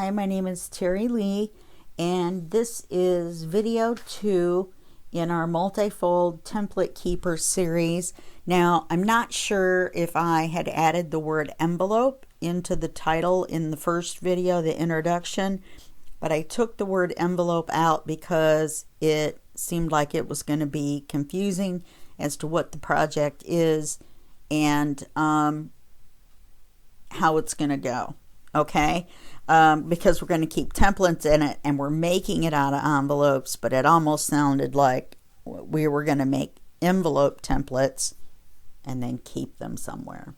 Hi, my name is Terry Lee, and this is video 2 in our Multifold Template Keeper series. Now, I'm not sure if I had added the word envelope into the title in the first video, the introduction, but I took the word envelope out because it seemed like it was going to be confusing as to what the project is and how it's going to go. Okay, because we're going to keep templates in it and we're making it out of envelopes, but it almost sounded like we were going to make envelope templates and then keep them somewhere.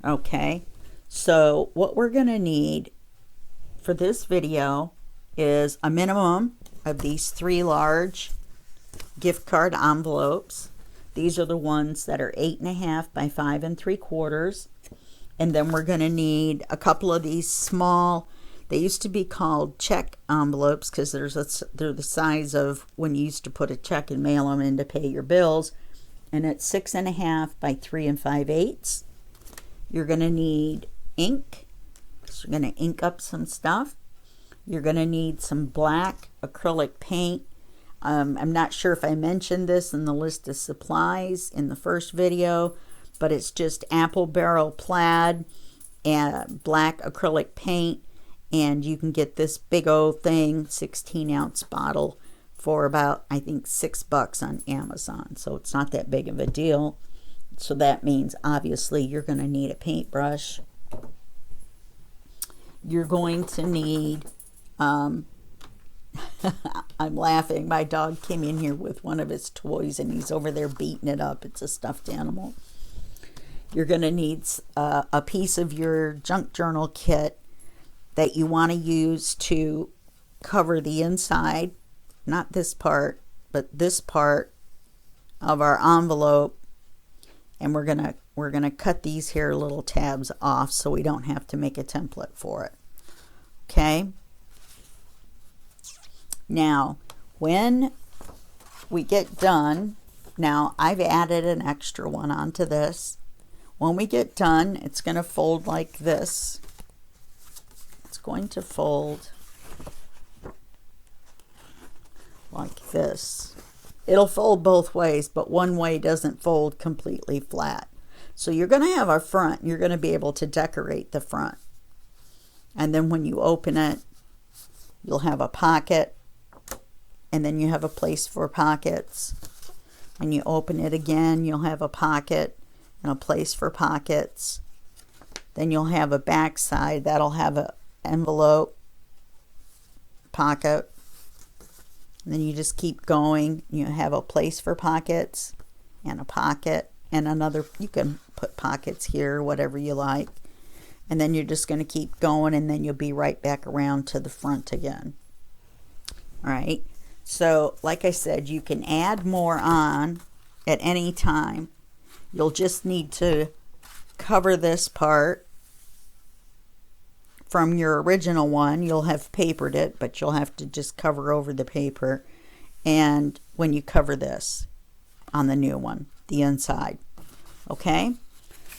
Okay, so what we're going to need for this video is a minimum of these 3 large gift card envelopes. These are the ones that are 8.5 by 5 3/4. And then we're going to need a couple of these small, they used to be called check envelopes because they're the size of when you used to put a check and mail them in to pay your bills. And it's 6.5 by 3 5/8. You're going to need ink. So you're going to ink up some stuff. You're going to need some black acrylic paint. I'm not sure if I mentioned this in the list of supplies in the first video, but it's just apple barrel plaid and black acrylic paint, and you can get this big old thing, 16-ounce bottle, for about, I think, $6 on Amazon. So it's not that big of a deal. So that means obviously you're going to need a paintbrush. You're going to need I'm laughing. My dog came in here with one of his toys and he's over there beating it up. It's a stuffed animal. You're going to need a piece of your junk journal kit that you want to use to cover the inside, not this part, but this part of our envelope. And we're going to cut these here little tabs off so we don't have to make a template for it. Okay? Now, when we get done, now I've added an extra one onto this. When we get done, it's going to fold like this. It's going to fold like this. It'll fold both ways, but one way doesn't fold completely flat. So you're going to have a front. You're going to be able to decorate the front. And then when you open it, you'll have a pocket. And then you have a place for pockets. When you open it again, you'll have a pocket and a place for pockets. Then you'll have a back side that'll have an envelope, pocket. And then you just keep going. You have a place for pockets and a pocket and another. You can put pockets here, whatever you like. And then you're just going to keep going, and then you'll be right back around to the front again. All right. So, like I said, you can add more on at any time. You'll just need to cover this part from your original one. You'll have papered it, but you'll have to just cover over the paper. And when you cover this on the new one, the inside. Okay?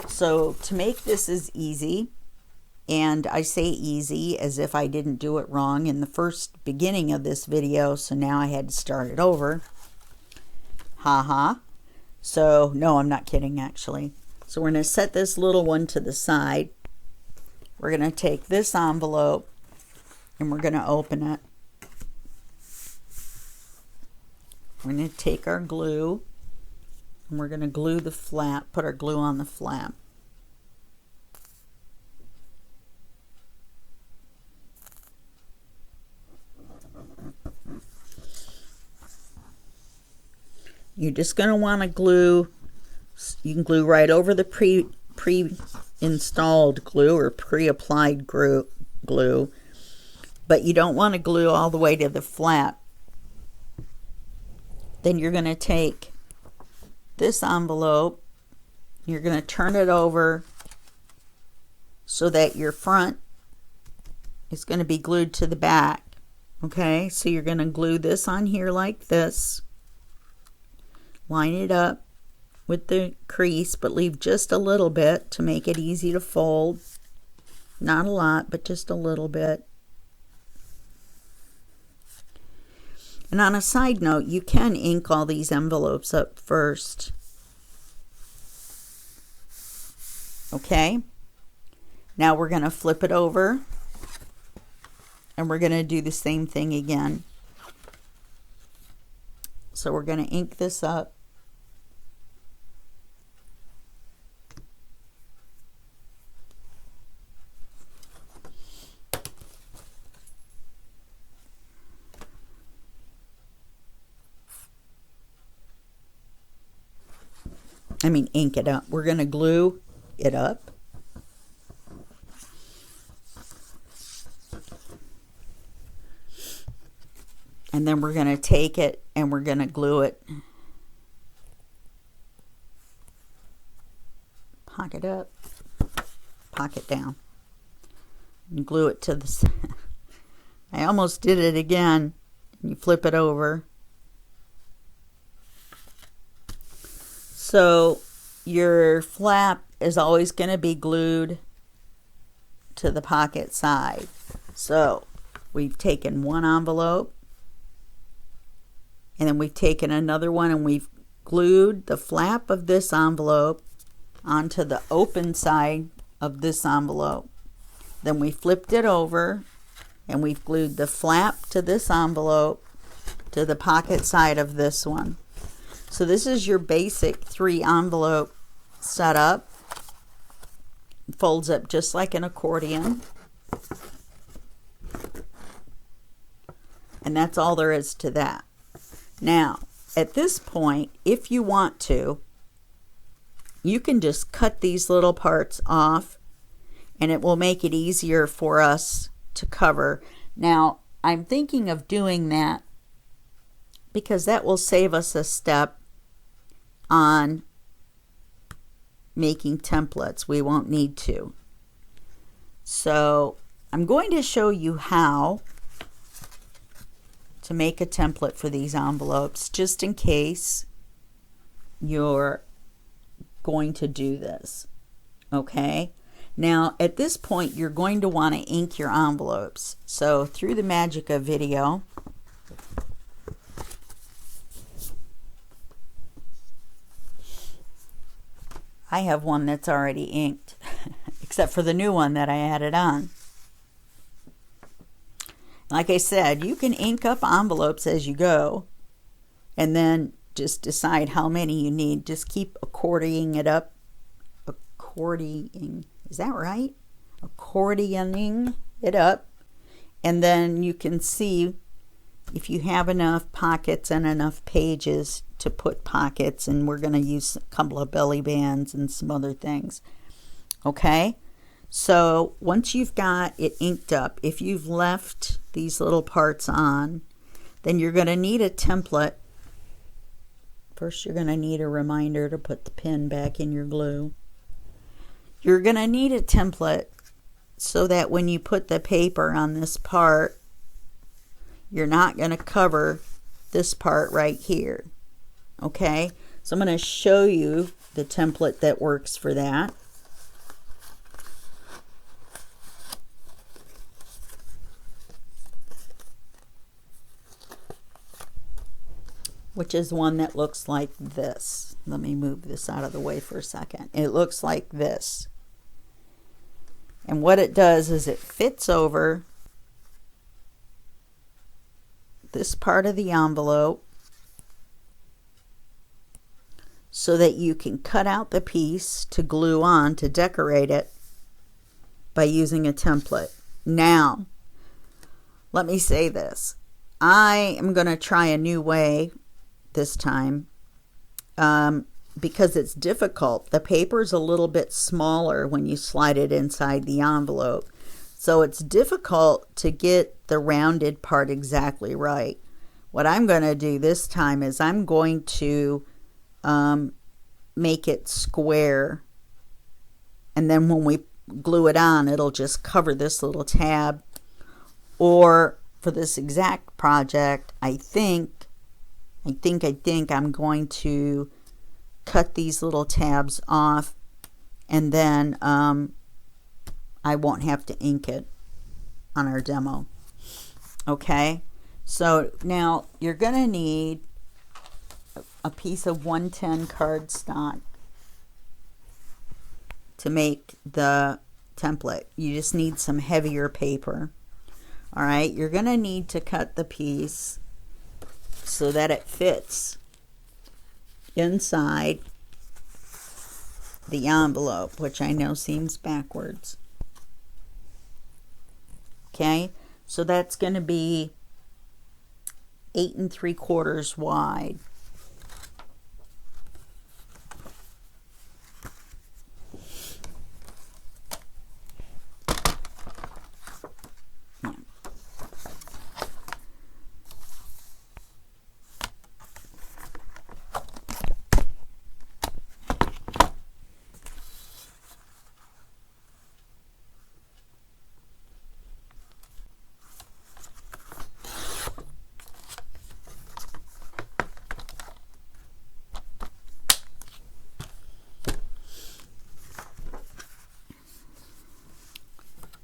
So, to make this as easy, and I say easy as if I didn't do it wrong in the first beginning of this video, so now I had to start it over. Haha. So, no, I'm not kidding, actually. So we're going to set this little one to the side. We're going to take this envelope and we're going to open it. We're going to take our glue and we're going to glue the flap, put our glue on the flap. You're just going to want to glue, you can glue right over the pre-installed glue or pre-applied glue, but you don't want to glue all the way to the flap. Then you're going to take this envelope, you're going to turn it over so that your front is going to be glued to the back. Okay, so you're going to glue this on here like this. Line it up with the crease, but leave just a little bit to make it easy to fold. Not a lot, but just a little bit. And on a side note, you can ink all these envelopes up first. Okay, now we're going to flip it over and we're going to do the same thing again. So we're going to ink this up. Ink it up. We're going to glue it up. And then we're going to take it and we're going to glue it. Pocket up, pocket down. And glue it to the I almost did it again. You flip it over. So your flap is always going to be glued to the pocket side. So we've taken one envelope and then we've taken another one and we've glued the flap of this envelope onto the open side of this envelope. Then we flipped it over and we've glued the flap to this envelope to the pocket side of this one. So this is your basic 3 envelope setup. It folds up just like an accordion. And that's all there is to that. Now, at this point, if you want to, you can just cut these little parts off and it will make it easier for us to cover. Now, I'm thinking of doing that because that will save us a step on making templates. We won't need to. So I'm going to show you how to make a template for these envelopes, just in case you're going to do this. Okay, now at this point you're going to want to ink your envelopes. So through the magic of video, I have one that's already inked, except for the new one that I added on. Like I said, you can ink up envelopes as you go, and then just decide how many you need. Just keep accordioning it up. Accordioning, is that right? Accordioning it up, and then you can see if you have enough pockets and enough pages to put pockets, and we're going to use a couple of belly bands and some other things. Okay, so once you've got it inked up, if you've left these little parts on, then you're going to need a template. First, you're going to need a reminder to put the pin back in your glue. You're going to need a template so that when you put the paper on this part, you're not going to cover this part right here. Okay, so I'm going to show you the template that works for that. Which is one that looks like this. Let me move this out of the way for a second. It looks like this. And what it does is it fits over this part of the envelope so that you can cut out the piece to glue on to decorate it by using a template. Now, let me say this. I am going to try a new way this time because it's difficult. The paper's a little bit smaller when you slide it inside the envelope. So it's difficult to get the rounded part exactly right. What I'm going to do this time is I'm going to make it square, and then when we glue it on, it'll just cover this little tab. Or for this exact project, I think I'm going to cut these little tabs off, and then I won't have to ink it on our demo. Okay, So now you're going to need a piece of 110 cardstock to make the template. You just need some heavier paper. All right, you're going to need to cut the piece so that it fits inside the envelope, which I know seems backwards. Okay, so that's going to be 8 3/4 wide.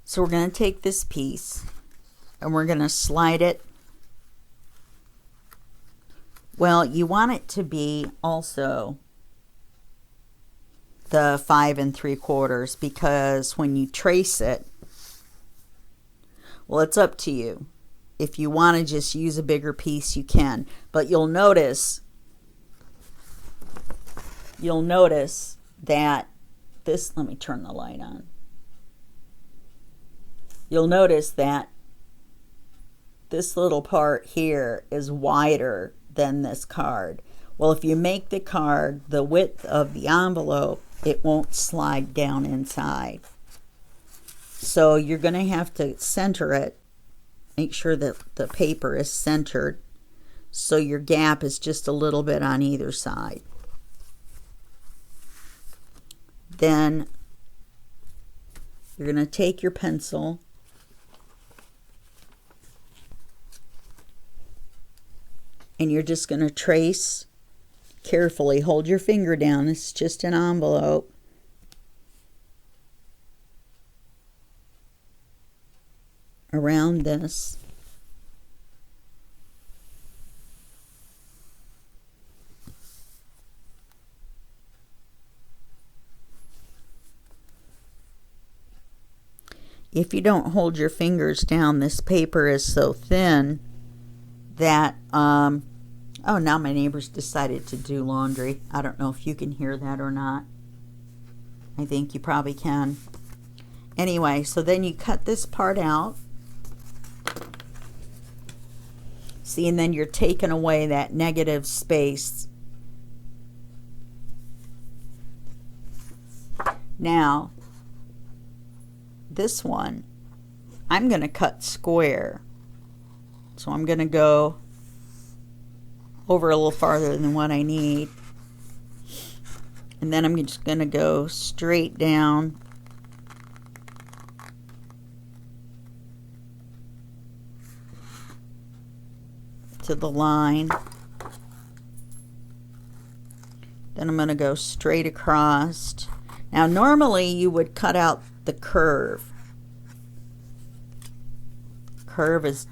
So we're going to take this piece and we're going to slide it. Well, you want it to be also the 5 3/4 because when you trace it, well, it's up to you. If you want to just use a bigger piece, you can. But you'll notice that this, let me turn the light on. You'll notice that this little part here is wider than this card. Well, if you make the card the width of the envelope, it won't slide down inside. So you're going to have to center it. Make sure that the paper is centered so your gap is just a little bit on either side. Then you're going to take your pencil and you're just going to trace carefully. Hold your finger down. It's just an envelope. Around this. If you don't hold your fingers down, this paper is so thin that, oh, now my neighbors decided to do laundry. I don't know if you can hear that or not. I think you probably can. Anyway, so then you cut this part out. See, and then you're taking away that negative space. Now, this one, I'm going to cut square. So I'm going to go over a little farther than what I need. And then I'm just going to go straight down to the line. Then I'm going to go straight across. Now normally you would cut out the curve. Curve is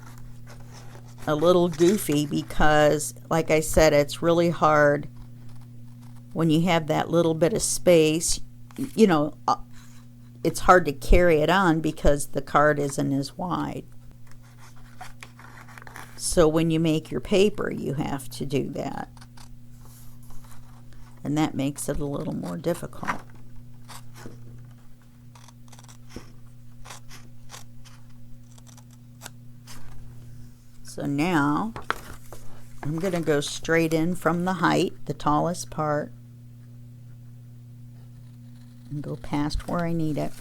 a little goofy because, like I said, it's really hard when you have that little bit of space. You know, it's hard to carry it on because the card isn't as wide. So when you make your paper, you have to do that. And that makes it a little more difficult. So now I'm going to go straight in from the height, the tallest part, and go past where I need it.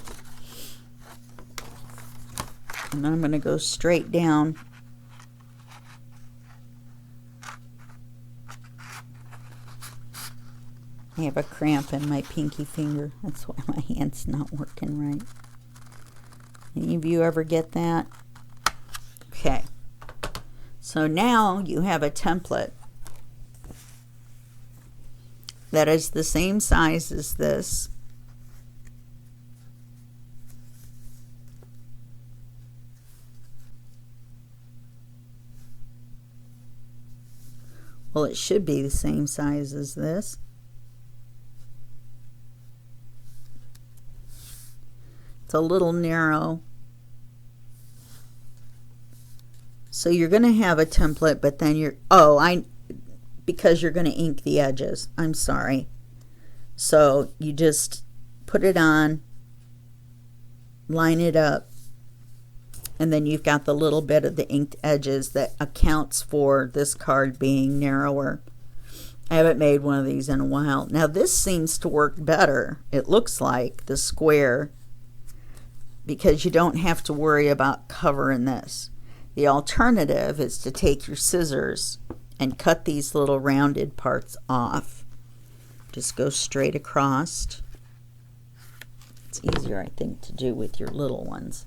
And then I'm going to go straight down I have a cramp in my pinky finger. That's why my hand's not working right. Any of you ever get that? Okay. So now you have a template that is the same size as this. Well, it should be the same size as this. It's a little narrow. So you're going to have a template, but then you're, because you're going to ink the edges. I'm sorry. So you just put it on, line it up, and then you've got the little bit of the inked edges that accounts for this card being narrower. I haven't made one of these in a while. Now this seems to work better, it looks like, the square, because you don't have to worry about covering this. The alternative is to take your scissors and cut these little rounded parts off. Just go straight across. It's easier, I think, to do with your little ones.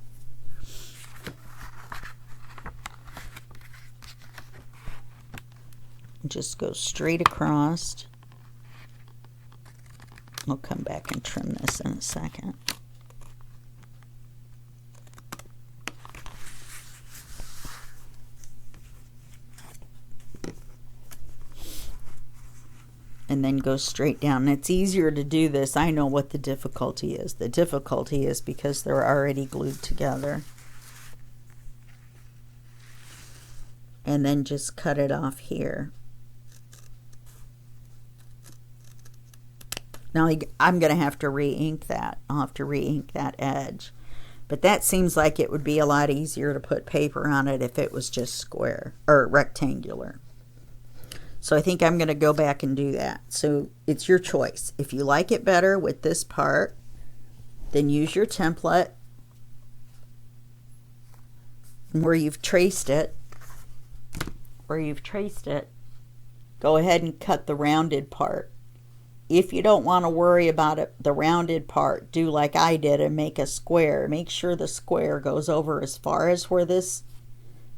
Just go straight across. I'll come back and trim this in a second. And then go straight down. It's easier to do this. I know what the difficulty is. The difficulty is because they're already glued together. And then just cut it off here. Now I'm going to have to re-ink that. I'll have to re-ink that edge. But that seems like it would be a lot easier to put paper on it if it was just square or rectangular. So I think I'm going to go back and do that. So it's your choice. If you like it better with this part, then use your template where you've traced it. Go ahead and cut the rounded part. If you don't want to worry about it, the rounded part, do like I did and make a square. Make sure the square goes over as far as where this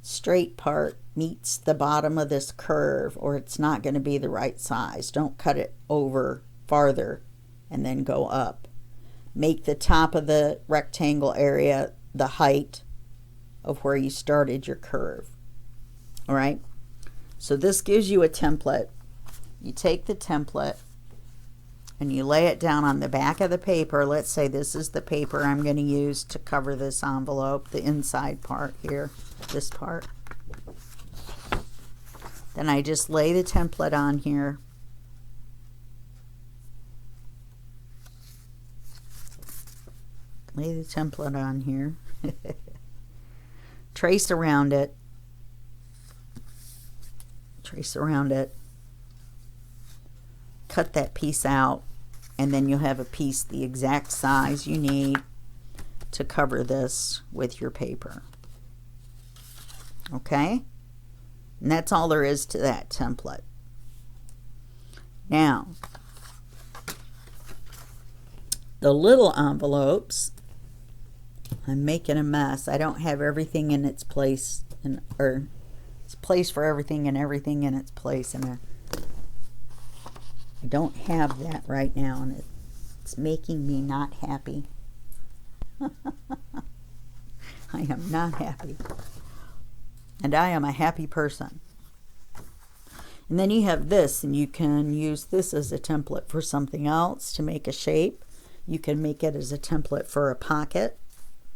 straight part meets the bottom of this curve, or it's not going to be the right size. Don't cut it over farther and then go up. Make the top of the rectangle area the height of where you started your curve. All right, so this gives you a template. You take the template and you lay it down on the back of the paper. Let's say this is the paper I'm going to use to cover this envelope, the inside part here, this part. Then I just lay the template on here. Lay the template on here. Trace around it. Trace around it. Cut that piece out, and then you'll have a piece the exact size you need to cover this with your paper. Okay? And that's all there is to that template. Now, the little envelopes, I'm making a mess. I don't have everything in its place, or it's place for everything and everything in its place, and I don't have that right now, and it's making me not happy. I am not happy. And I am a happy person. And then you have this, and you can use this as a template for something else to make a shape. You can make it as a template for a pocket.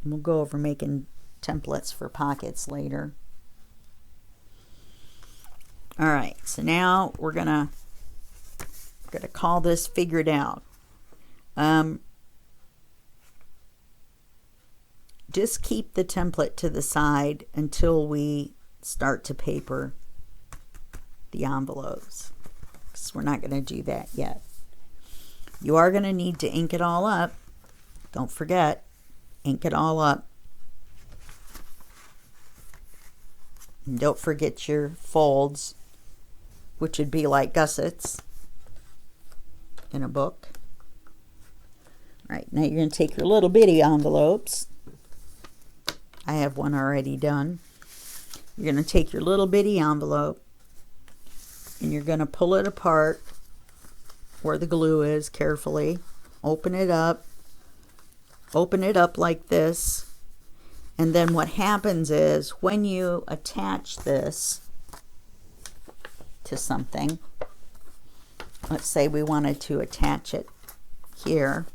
And we'll go over making templates for pockets later. All right, so now we're gonna call this Figured Out. Just keep the template to the side until we start to paper the envelopes, because we're not going to do that yet. You are going to need to ink it all up. Don't forget, ink it all up. And don't forget your folds, which would be like gussets in a book. All right, now you're going to take your little bitty envelopes. I have one already done. You're going to take your little bitty envelope and you're going to pull it apart where the glue is carefully. Open it up like this. And then what happens is when you attach this, to something. Let's say we wanted to attach it here.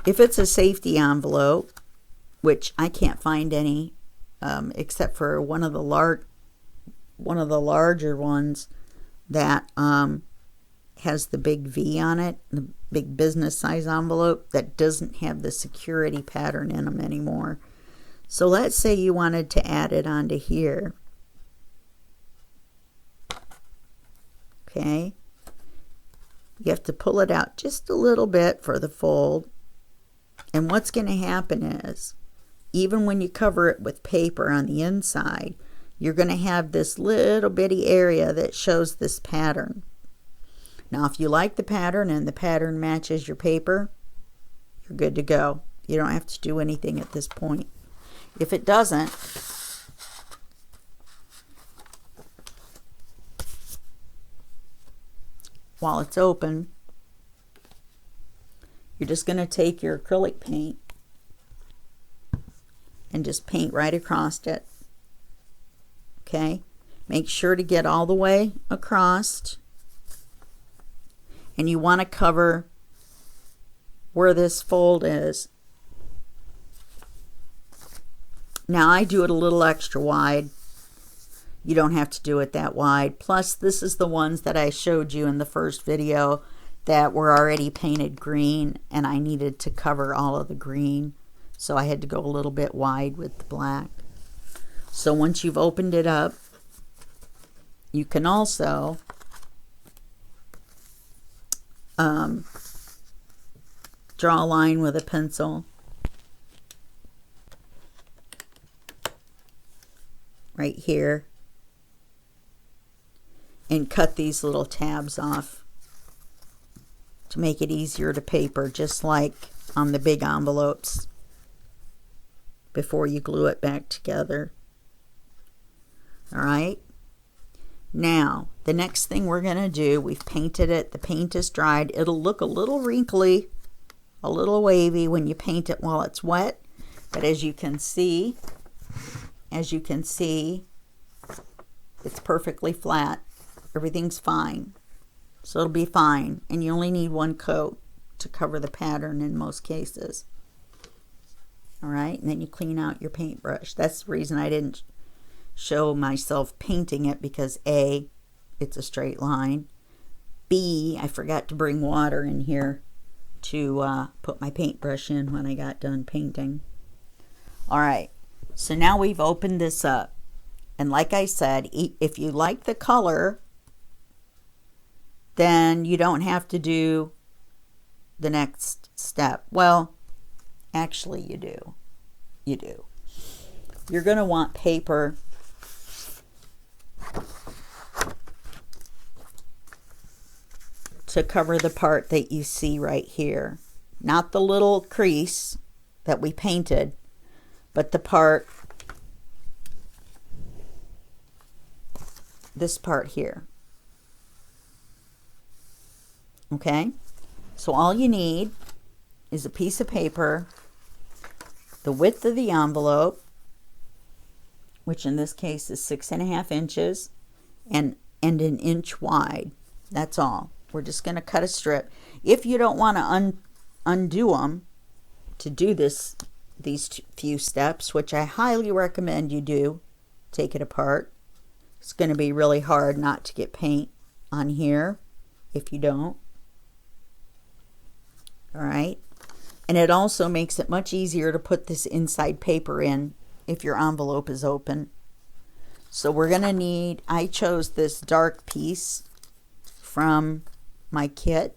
If it's a safety envelope, which I can't find any except for one of the larger ones that has the big V on it, the big business size envelope that doesn't have the security pattern in them anymore. So let's say you wanted to add it onto here. Okay, you have to pull it out just a little bit for the fold. And what's going to happen is, even when you cover it with paper on the inside, you're going to have this little bitty area that shows this pattern. Now, if you like the pattern and the pattern matches your paper, you're good to go. You don't have to do anything at this point. If it doesn't, while it's open, you're just going to take your acrylic paint and just paint right across it. Okay, make sure to get all the way across, and you want to cover where this fold is. Now I do it a little extra wide. You don't have to do it that wide. Plus, this is the ones that I showed you in the first video that were already painted green, and I needed to cover all of the green, so I had to go a little bit wide with the black. So once you've opened it up, you can also draw a line with a pencil right here and cut these little tabs off to make it easier to paper, just like on the big envelopes, before you glue it back together. All right, now the next thing we're going to do, we've painted it, the paint is dried. It'll look a little wrinkly, a little wavy when you paint it while it's wet, but as you can see, it's perfectly flat. Everything's fine. So it'll be fine, and you only need one coat to cover the pattern in most cases. All right, and then you clean out your paintbrush. That's the reason I didn't show myself painting it, because A, it's a straight line. B, I forgot to bring water in here to put my paintbrush in when I got done painting. All right, so now we've opened this up. And like I said, if you like the color, then you don't have to do the next step. Well, actually you do. You do. You're going to want paper to cover the part that you see right here. Not the little crease that we painted, but the part, this part here. Okay, so all you need is a piece of paper, the width of the envelope, which in this case is 6.5 inches, and an inch wide. That's all. We're just going to cut a strip. If you don't want to undo them to do these few steps, which I highly recommend you do, take it apart. It's going to be really hard not to get paint on here if you don't. All right, and it also makes it much easier to put this inside paper in if your envelope is open. So we're going to need, I chose this dark piece from my kit.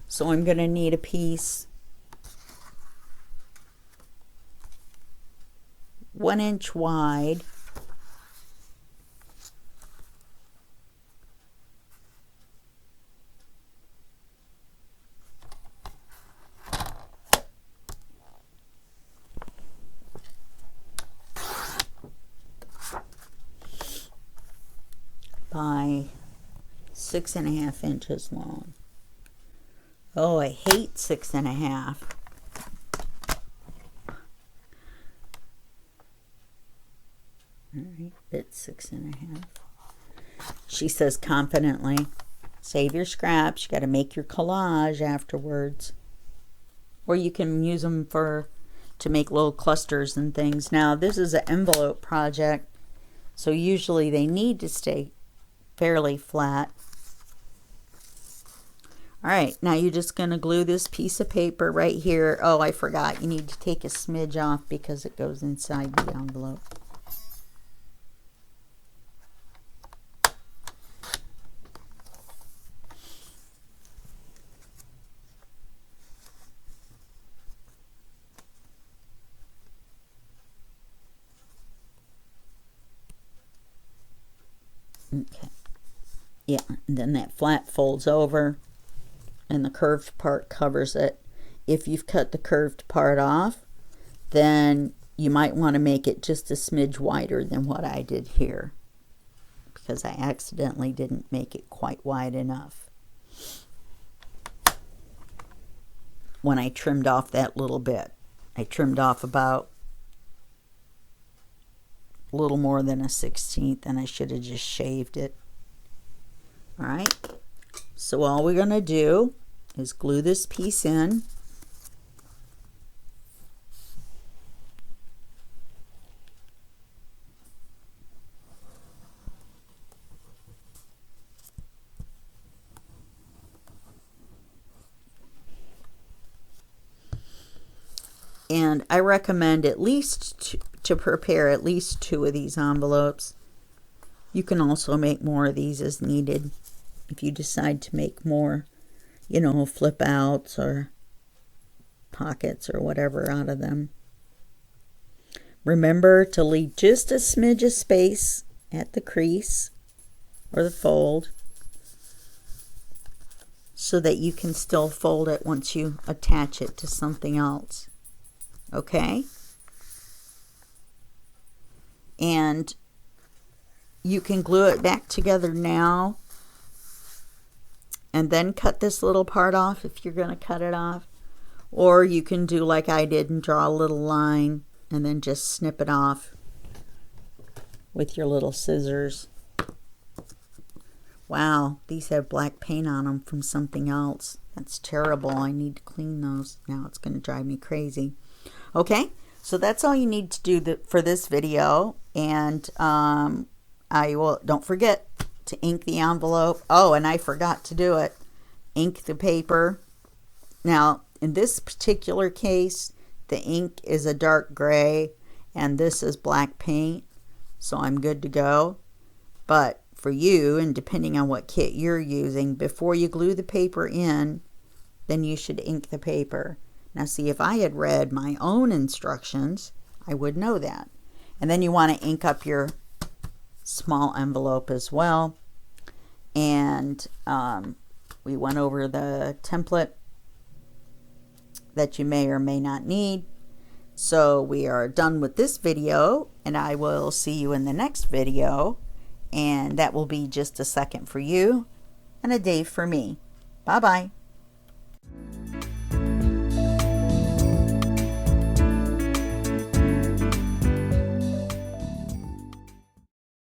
So I'm going to need a piece 1 inch wide, by 6.5 inches long. Oh, I hate 6.5. All right, it's 6.5. She says confidently, save your scraps. You got to make your collage afterwards. Or you can use them to make little clusters and things. Now, this is an envelope project, so usually they need to stay fairly flat. All right, now you're just going to glue this piece of paper right here. Oh, I forgot. You need to take a smidge off because it goes inside the envelope. Okay. Yeah, and then that flat folds over and the curved part covers it. If you've cut the curved part off, then you might want to make it just a smidge wider than what I did here, because I accidentally didn't make it quite wide enough when I trimmed off that little bit. I trimmed off about a little more than a 1/16, and I should have just shaved it. All right, so all we're going to do is glue this piece in. And I recommend at least to prepare at least 2 of these envelopes. You can also make more of these as needed if you decide to make more, you know, flip outs or pockets or whatever out of them. Remember to leave just a smidge of space at the crease or the fold so that you can still fold it once you attach it to something else. Okay? And you can glue it back together now and then cut this little part off if you're going to cut it off. Or you can do like I did and draw a little line and then just snip it off with your little scissors. Wow, these have black paint on them from something else. That's terrible. I need to clean those. Now it's going to drive me crazy. Okay, so that's all you need to do for this video. And don't forget to ink the envelope. Oh, and I forgot to do it. Ink the paper. Now, in this particular case, the ink is a dark gray and this is black paint, so I'm good to go. But for you, and depending on what kit you're using, before you glue the paper in, then you should ink the paper. Now see, if I had read my own instructions, I would know that. And then you want to ink up your small envelope as well. And we went over the template that you may or may not need. So we are done with this video, and I will see you in the next video. And that will be just a second for you and a day for me. Bye-bye.